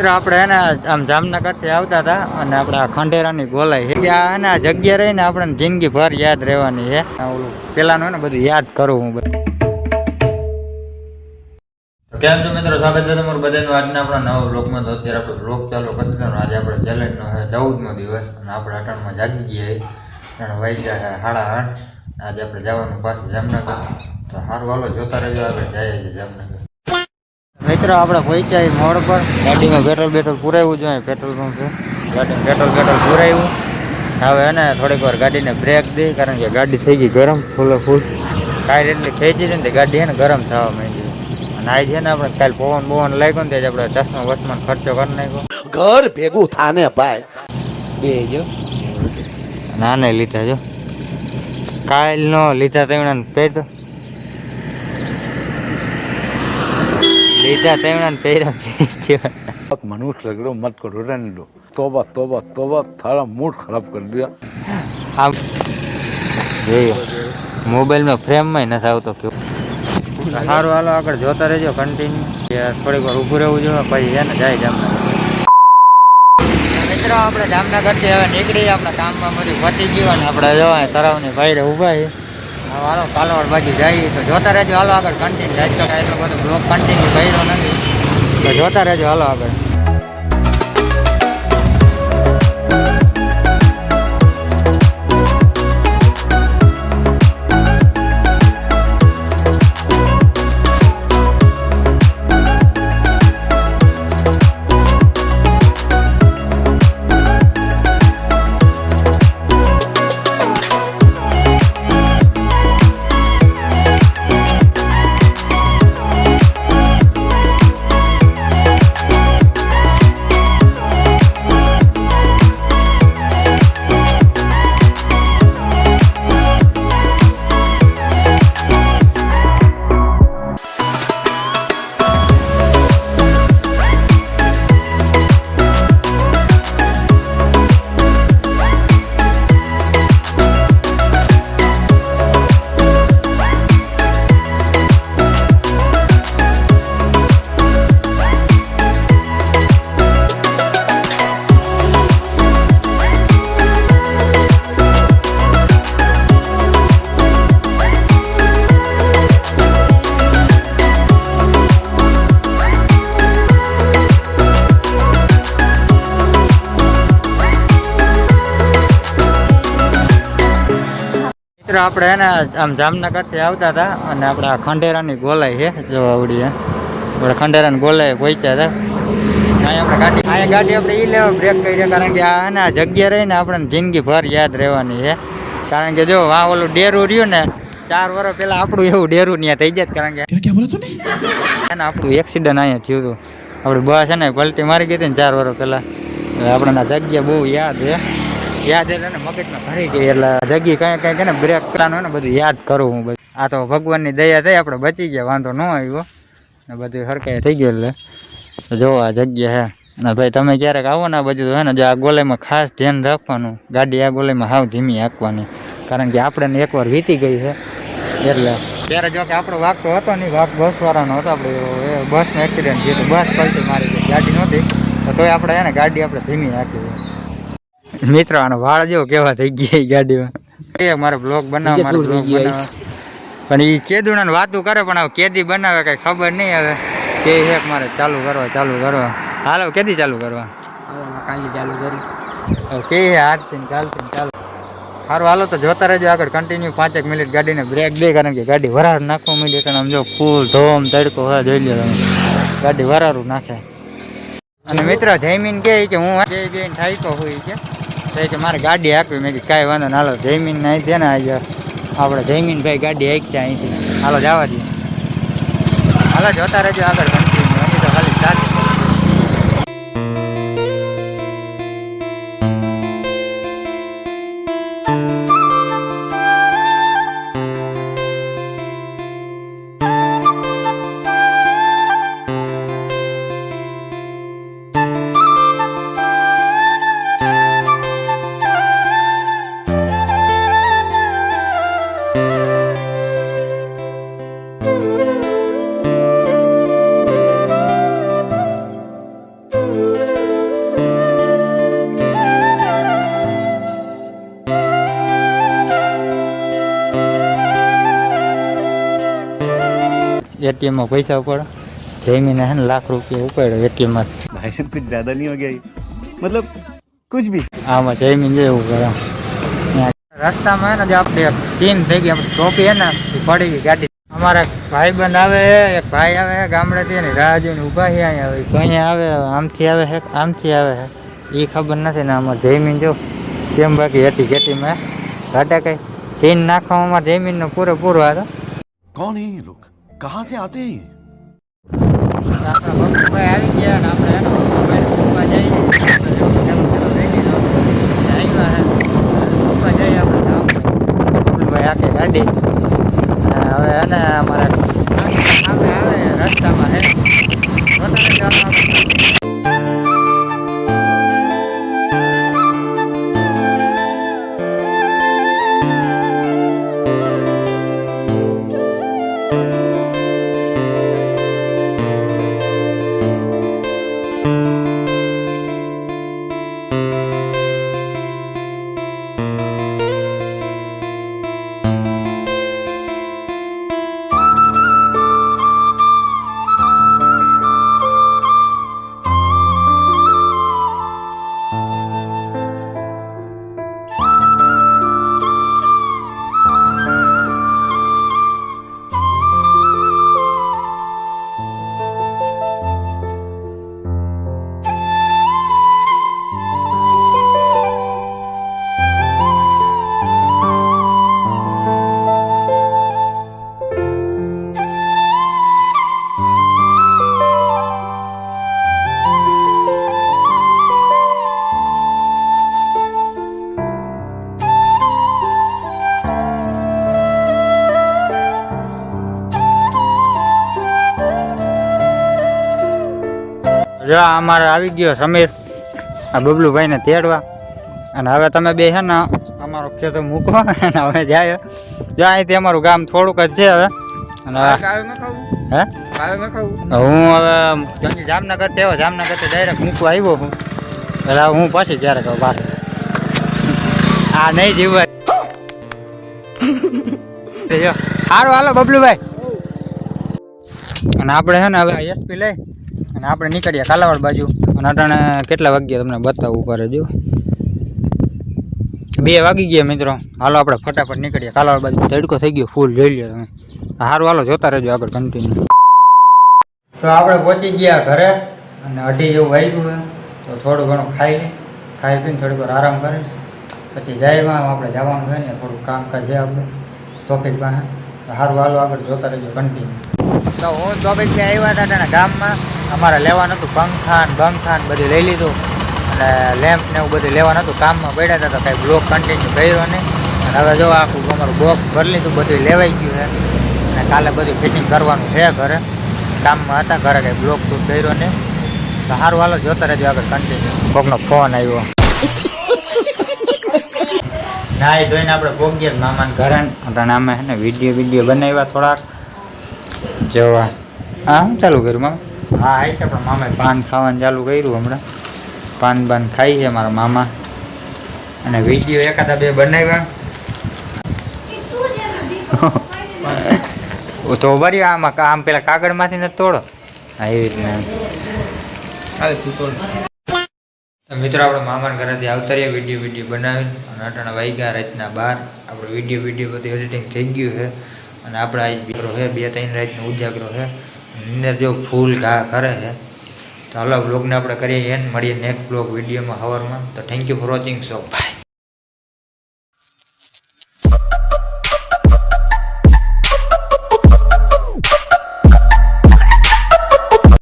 આપણે એને આમ જામનગરથી આવતા હતા અને આપણે આ ખંડેરાની ગોલાઈ છે ત્યાં એને આ જગ્યા રહીને આપણે જિંદગી ભર યાદ રહેવાની છે. ઓલું પેલાનું ને બધું યાદ કરું હું. કેમ છો મિત્રો, સ્વાગત છે તમારું બધાનું આજના આપણા નવા બ્લોગમાં. તો અત્યારે આપણે બ્લોગ ચાલુ કરી દીધો. આજે આપણે ચેલેન્જનો છે 14મો દિવસ અને આપણે અટાણમાં જાગી ગયા. ત્રણ વાગ્યા 8:30. આજે આપણે જવાનું પાછું જામનગર. તો સારું હાલો જોતા રહેજો, આપણે જઈએ છીએ જામનગર. મિત્રો આપણે પહોંચ્યા મોડ પર. ગાડીમાં પેટ્રોલ પુરાવ્યું જોઈએ, પેટ્રોલ પંપ છે. ગાડીમાં પેટ્રોલ પુરાવ્યું. હવે એને થોડીક વાર ગાડીને બ્રેક દે, કારણ કે ગાડી થઈ ગઈ ગરમ ફૂલ. કાંઈ એટલી ખેંચી છે ને ગાડી છે ને ગરમ થવા માંડી. અને આ છે ને આપણે કાલે પવન લાગ્યો ને આપણે ચશ્મા વસમાં ખર્ચો કરી નાખ્યો. ઘર ભેગું થાને ભાઈ બે જો ના નહીં લીધા જો, કાલ નો લીધા તેમણે પહેરતો લીધા તેમણે પહેર્યા. मनुष्य लग रहा मत करो रहने दो. तोबा तोबा तोबा थारा मूड खराब कर दिया. આમ જોઈએ મોબાઈલમાં ફ્રેમમાં નથી આવતો કેવું. સારું હાલો આગળ જોતા રહેજો કન્ટિન્યુ. થોડીક વાર ઊભું રહેવું જોઈએ પછી છે ને જાય જામનગર. મિત્રો આપણે જામનગરથી હવે નીકળી, આપણા કામમાં બધું પતી ગયું અને આપણે જવાય તળાવની ભાઈ ઊભા છે. હવે હાલો કાલવાડ બાજુ જઈએ તો જોતા રહેજો. હાલો આગળ કન્ટિન્યુ જાય તો કાંઈ એટલો બધો બ્લોક કન્ટિન્યુ કર્યો નથી તો જોતા રહેજો. હાલો આગળ. આપણે એને આમ જામનગરથી આવતા હતા અને આપણે આ ખંડેરાની ગોલાઈ છે જો આવડી. આપણે ખંડેરાની ગોલાઈ પહોંચ્યા હતા. અહીંયા ગાડી આપણે એ લેવા બ્રેક કરી, કારણ કે આ ને જગ્યા રહીને આપણે જિંદગી ભર યાદ રહેવાની છે. કારણ કે જો આ ઓલું ડેરું રહ્યું ને 4 વર્ષ પહેલાં આપણું એવું ડેરું ત્યાં થઈ જાય. કારણ કે આપણું એક્સિડન્ટ અહીંયા થયું હતું. આપણી બસ છે ને પલટી મારી ગઈ હતી ને 4 વર્ષ પહેલાં. આપણને જગ્યા બહુ યાદ છે. યાદ એટલે ને મગજમાં ભરી ગઈ એટલે જગ્યા કંઈ ને બ્રેક કરવાનું હોય ને બધું યાદ કરું હું. બધું આ તો ભગવાનની દયા થઈ, આપણે બચી ગયા, વાંધો ન આવ્યો ને બધું હરકાઈ થઈ ગયું. એટલે જો આ જગ્યા છે. અને ભાઈ તમે ક્યારેક આવો ને બધું તો હે ને જો આ ગોલાઈમાં ખાસ ધ્યાન રાખવાનું. ગાડી આ ગોલાઈમાં હાવ ધીમી હાંકવાની, કારણ કે આપણે એકવાર વીતી ગઈ છે. એટલે ત્યારે જો કે આપણો વાઘ તો હતો નહીં, વાઘ બસવાળાનો હતો. આપણે બસનો એક્સિડન્ટ થયો, બસ પલટી મારી ગઈ, ગાડી નહોતી. તો તોય આપણે હે ને ગાડી આપણે ધીમી હાંકી. મિત્રો આનો વાળ જેવો કેવા થઈ ગયા ગાડીમાં. એ મારે બ્લોગ બનાવવા પણ એ કેદું વાતું કરે, પણ હવે કેદી બનાવે કઈ ખબર નહીં. હવે કે એક મારે ચાલુ કરવા હાલો કેદી ચાલુ કરવા કાલે ચાલુ કરી કે હાથથી ચાલતી ચાલુ. સારું હાલો તો જોતા રહેજો આગળ કન્ટિન્યુ. 5 મિનિટ ગાડીને બ્રેક દે, કારણ કે ગાડી વરાળ નાખવા માંડી. તમે આમ જો ફૂલ ધોમ તડકો હા જોઈ લો તમે, ગાડી વરાળું નાખે. અને મિત્રો જયમીન કહે કે હું બેન થાયકો હોય છે કે મારે ગાડી હાંકવી. મેં કાંઈ વાંધો ના. હાલો જયમીન અહીં છે ને આજે આપણે જયમીન ભાઈ ગાડી હાંકશે અહીંથી. હાલો જવા દઈએ. હાલો જોતા રહેજો આગળ કન્ટિન્યુ. એની તો ખાલી સ્ટાર્ટ. એટીએમમાં પૈસા ઉપાડો. જમીને હે ને લાખ રૂપિયા ઉપાડ્યો એટીએમમાં. भाई साहब कुछ ज्यादा नहीं हो गया ये? मतलब कुछ भी. આમાં જમીન જેવું કરે. રસ્તામાં હે ને જે આપણે સીન થઈ ગઈ આપણે ટોપી હે ને એ પડી ગઈ ગાડી. અમારા ભાઈબંધ આવે એક ભાઈ આવે ગામડેથી ને રાહ જોઈને ઊભા છે અહીંયા આવે કઈ આવે આમથી આવે છે આમથી આવે છે એ ખબર નથી ને અમારે જમીન જો કેમ બાકી હતી ખેતીમાં ઘાટા કઈ સીન નાખવામાં અમારે જમીનનો પૂરેપૂરો હતો. कौन है ये लोग? कहाँ से आते हैं ये? આપણા બબુભાઈ આવી ગયા ને આપણે એનો બબુભાઈ ઊભા જઈએ ઊભા જઈએ આપણે બબુભાઈ આખી ગાડી હવે એને અમારા સામે આવે રસ્તામાં હે વધારે જવાનું. જો અમારે આવી ગયો સમીર આ બબલુભાઈને તેડવા અને હવે તમે બે છે ને અમારો ખેતર મૂકો અને હવે જાય જો અહીંથી અમારું ગામ થોડુંક જ છે હવે અને હે હું હવે ત્યાંથી જામનગર થયો જામનગરથી ડાયરેક્ટ મૂકવા આવ્યો હું એટલે હું પછી ક્યારેક પાછો આ નહીં જીવવાય સારું હાલો બબલુભાઈ અને આપણે છે ને હવે એસપી લઈ અને આપણે નીકળીએ કાલાવાડ બાજુ અને અટાણે કેટલા વાગ્યા તમને બતાવવું પડે જો 2 વાગી ગયા મિત્રો. હાલો આપણે ફટાફટ નીકળીએ કાલાવાડ બાજુ. તડકો થઈ ગયો ફૂલ જોઈ લો તમે. સારું હાલો જોતા રહેજો આગળ કન્ટિન્યુ. તો આપણે પહોંચી ગયા ઘરે અને 2:30 જેવું વાગ્યું હોય તો થોડું ઘણું ખાઈ પીને થોડીક વાર આરામ કરી પછી જાયમાં આપણે જવાનું હોય ને થોડું કામકાજ છે આપણે ટોપિક પાસે. સારું હાલો આગળ જોતા રહેજો કન્ટિન્યુ. તો હું ટોપિકથી આવ્યા હતા ગામમાં અમારે લેવાનું હતું પંખા ને બધું લઈ લીધું અને લેમ્પ ને એવું બધું લેવાનું હતું. કામમાં પડ્યા હતા તો કાંઈ બ્લોક કન્ટિન્યુ કર્યો નહીં અને હવે જો આખું અમારું બોક્સ ભરી લીધું બધું લેવાઈ ગયું છે અને કાલે બધું ફિટિંગ કરવાનું છે ઘરે કામમાં હતા ઘરે કંઈ બ્લોક શૂટ કર્યો નહીં. તો સારું હાલો જોતા રહેજો આગળ કન્ટિન્યુ. કોકનો ફોન આવ્યો નાઈ ધોઈને આપણે પહોંચીએ મામાને ઘરે અને અમે છે ને વિડીયો બનાવ્યા થોડાક જોવા. હા શું ચાલુ કર્યું મામા? હા આવી છે પણ મામાએ પાન ખાવાનું ચાલુ કર્યું હમણાં. પાન ખાઈ છે મારા મામા અને વિડીયો એકાદા 2 બનાવ્યા. તો બરી આમાં આમ પેલા કાગળમાંથી નથી તોડો હા એવી રીતના મિત્રો આપણે મામાના ઘરેથી આવતા રહ્યા વિડીયો બનાવીને અને અટાણા વાગ્યા રાતના 12 આપણે વિડીયો બધું એડિટિંગ થઈ ગયું છે અને આપણે આજ બીરો છે 2-3 રાતનો ઉજાગરો છે અંદર જો ફૂલ ઘા કરે છે. તો હાલો બ્લોગને આપણે કરીએ એન્ડ મળીએ નેક્સ્ટ બ્લોગ વિડીયોમાં સવારમાં. તો thank you for watching so by.